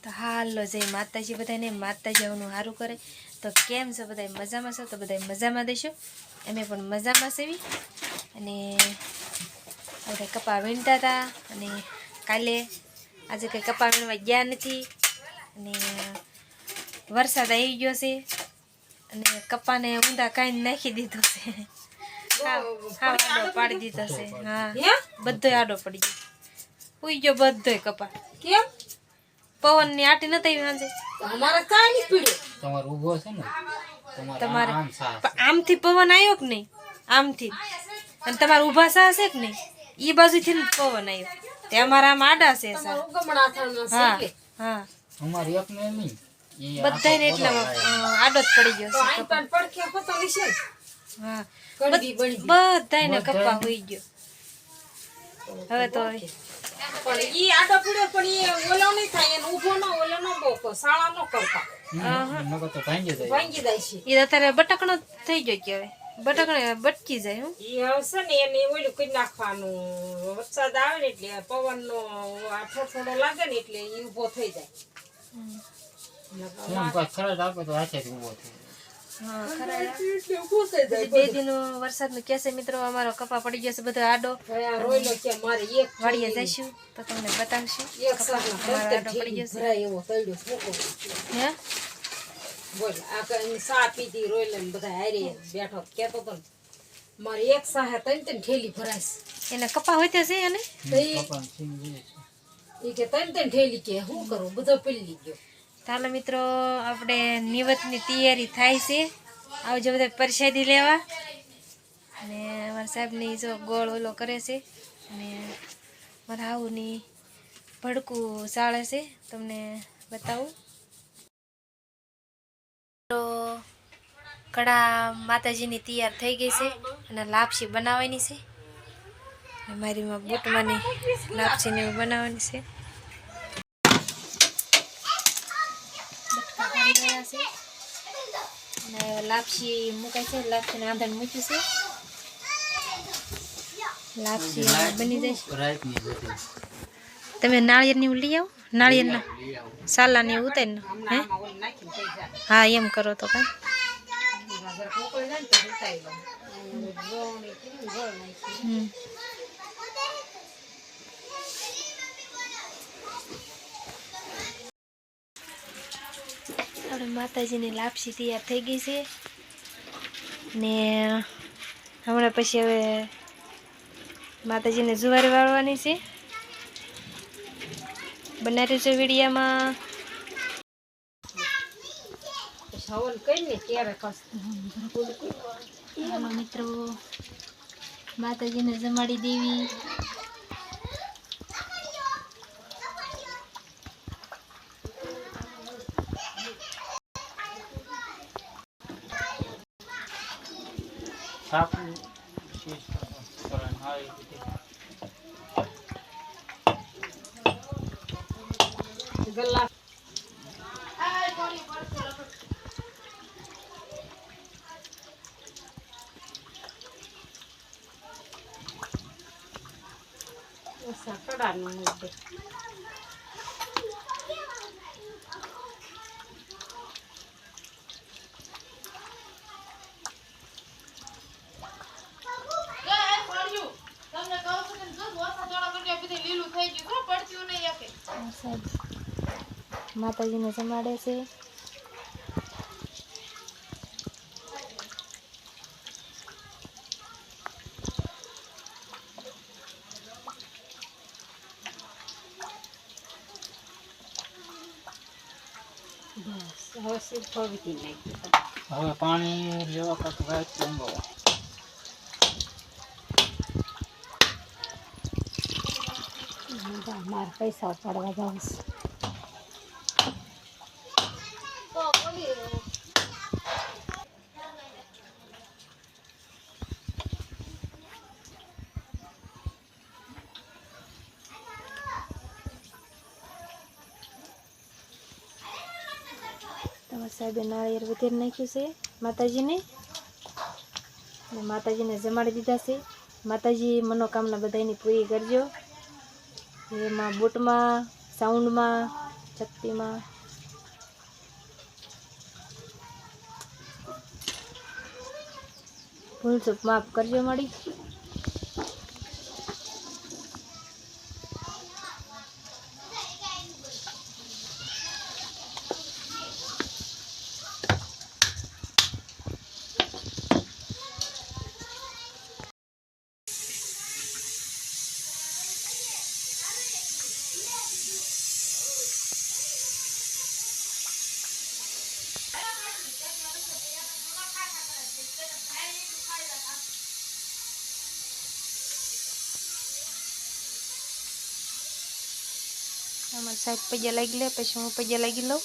તો હાલો જય માતાજી બધાને માતાજી આવનું સારું કરે તો કેમ છે બધા મજામાં છો તો બધા મજામાં દેશો અમે પણ મજામાં સેવી અને બધા કપા વીણતા હતા અને કાલે આજે કંઈ કપા વીણવા ગયા નથી અને વરસાદ આવી ગયો છે અને કપાને ઊંધા કાંઈ નાખી દીધો છે હા આડો પાડી દીધો છે હા બધો આડો પડી ગયો ઉઈ ગયો બધોય કપા કેમ પવન ની આટી નતી સાંજે અમારે કાઈ નહીં પીડ્યો તમાર ઊભો છે ને તમારે આમથી પવન આવ્યો કે નહીં આમથી અને તમારે ઊભા સા છે કે નહીં ઈ બાજુથી પવન આવ્યો તે અમારા આમ આડા છે સા ઉગમણા થાળના હા છે હા અમાર એક ને નહીં બધાને એટલા આડો જ પડી ગયો તો છે આઈ પણ પડખે પતંગ છે હા કડવી બળી બધાને કપા હોઈ ગયો હવે તો પણ ઈ આડો પડ્યો પણ ઈ ઓલો નહીં થાય એને ઊભો ન ઓલો ન બોકો સાળા ન કરતા નકર તો ભાંગી જાય ભાંગી જાય છે ઈ અત્યારે બટકણો થઈ ગયો કે હવે બટકણે બટકી જાય હું ઈ હશે ને એને ઓલું કરી નાખવાનું વરસાદ આવે ને એટલે પવનનો આ થોડો લાગે ને એટલે ઈ ઊભો થઈ જાય એમ પાછ ખરા આપે તો હાથે જ ઊભો થાય હા ખરા એટલે ઊભો થઈ જાય બે દિનો વરસાદનું કેસે મિત્રો અમારો કપા પડી ગયો છે બધો આડો ભયા રોયલો કે મારે એક વાડીએ જઈશું તો તમને બતાવશું એક સાના અમારો તરત આડો પડી ગયો છે ભરાય એવો તળ્યો ફૂકો હે બોલ આ કઈ સા પીધી રોયલે ને બધા હારે બેઠો કેતો તો મારે એક સાહે ત્રણ ઠેલી ભરાઈશ એને કપા હોય તે છે અને તો ઈ કે ત્રણ ઠેલી કે શું કરું બધો પીલી ગયો ચાલો મિત્રો આપણે નિવતની તૈયારી થાય છે આવજો બધા પ્રસાદી લેવા અને અમારા સાહેબની જો ગોળ ઓલો કરે છે અને મારા આવુની ભડકું ચાળે છે તમને બતાવું તો કડા માતાજીની તૈયાર થઈ ગઈ છે અને લાપસી બનાવવાની છે અને મારી માં બુટમાંની લાપસીને એવું બનાવવાની છે અને લાપસી મુકાય છે લાપસીને આંધણ મૂક્યું છે લાપસી બની જાય તમે નાળિયેરની લઈ આવો નાળિયેરના સાલાની ઉતારીને હે હા એમ કરો તો કાંઈ આપણે માતાજીની લાપસી તૈયાર થઈ ગઈ છે ને હમણાં પછી હવે માતાજીને જુવારી વાળવાની છે બનાવ્યું છે વિડીયામાં હવન કરીને ત્યારે હાલો મિત્રો માતાજીને જમાડી દેવી સાપુ શીશ કરન હાઈ ગલ્લા કડાનું મૂકે માતાજીને જમાડે છે હવે સીધ પવિતી નાખી હવે પાણી લેવા કાક રાત લંબો મારે પૈસા પડવા જાઉં તમારા સાહેબે નાળિયેર વધેરી નાખ્યું છે માતાજીને અને માતાજીને જમાડી દીધા છે માતાજી મનોકામના બધાની પૂરી કરજો એમાં બુટમાં સાઉન્ડમાં ચપટીમાં ભૂલ ચૂક માફ કરજો મળી. આમાં સાહેબ પૈયા લાગી લે પછી હું પૈયા લાગી લઉં.